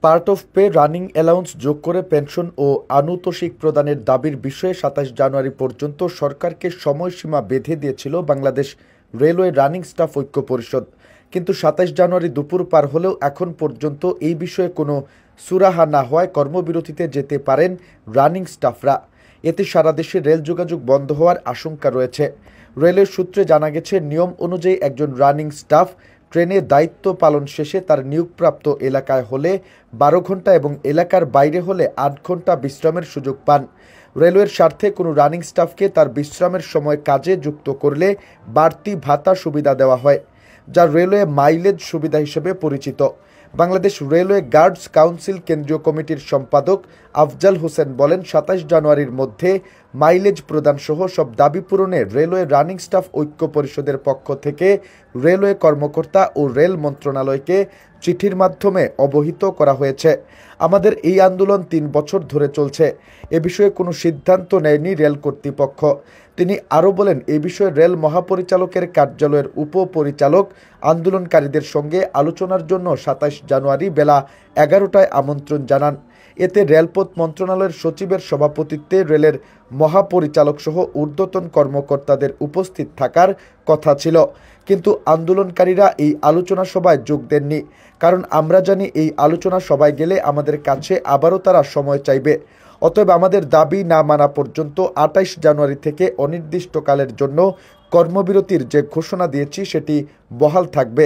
Part of pay running allowance যোগ করে pension ও আনুতোষিক প্রদানের দাবির বিষয়ে ২৭ জানুয়ারি পর্যন্ত সরকারকে সময়সীমা বেঁধে দিয়েছিল বাংলাদেশ রেলওয়ে রানিং স্টাফ ঐক্য পরিষদ। কিন্তু ২৭ জানুয়ারি দুপুর পার হলেও এখন পর্যন্ত এই বিষয়ে কোনো সুরাহা না হওয়ায় কর্মবিরতিতে যেতে পারেন রানিং স্টাফরা। এতে সারা দেশে রেল যোগাযোগ বন্ধ হওয়ার আশঙ্কা রয়েছে। রেলের সূত্রে জানা গেছে, নিয়ম অনুযায়ী একজন রানিং স্টাফ ট্রেনে দায়িত্ব পালন শেষে তার নিয়োগপ্রাপ্ত এলাকায় হলে ১২ ঘন্টা এবং এলাকার বাইরে হলে ৮ ঘন্টা বিশ্রামের সুযোগ পান। রেলওয়ের স্বার্থে কোনো রানিং স্টাফকে তার বিশ্রামের সময় কাজে যুক্ত করলে বাড়তি ভাতা সুবিধা দেওয়া হয়, যা রেলওয়ে মাইলেজ সুবিধা হিসেবে পরিচিত। বাংলাদেশ রেলওয়ে গার্ডস কাউন্সিল কেন্দ্রীয় কমিটির সম্পাদক আফজাল হোসেন বলেন, ২৭ জানুয়ারির মধ্যে মাইলেজ প্রদান সহ সব দাবি পূরণে রেলওয়ে রানিং স্টাফ ঐক্য পরিষদের পক্ষ থেকে রেলওয়ে কর্মকর্তা ও রেল মন্ত্রণালয়কে চিঠির মাধ্যমে অবহিত করা হয়েছে। আমাদের এই আন্দোলন ৩ বছর ধরে চলছে। এ বিষয়ে কোনো সিদ্ধান্ত নেয়নি রেল কর্তৃপক্ষ। তিনি আরও বলেন, এ বিষয়ে রেল মহাপরিচালকের কার্যালয়ের উপপরিচালক আন্দোলনকারীদের সঙ্গে আলোচনার জন্য ২৭ জানুয়ারি বেলা ১১টায় আমন্ত্রণ জানান। এতে রেলপথ মন্ত্রণালয়ের সচিবের সভাপতিত্বে রেলের মহাপরিচালক সহ ঊর্ধ্বতন কর্মকর্তাদের উপস্থিত থাকার কথা ছিল, কিন্তু আন্দোলনকারীরা এই আলোচনা সভায় যোগ দেননি। কারণ আমরা জানি, এই আলোচনা সভায় গেলে আমাদের কাছে আবারও তারা সময় চাইবে। অতএব আমাদের দাবি না মানা পর্যন্ত ২৮ জানুয়ারি থেকে অনির্দিষ্টকালের জন্য কর্মবিরতির যে ঘোষণা দিয়েছি সেটি বহাল থাকবে।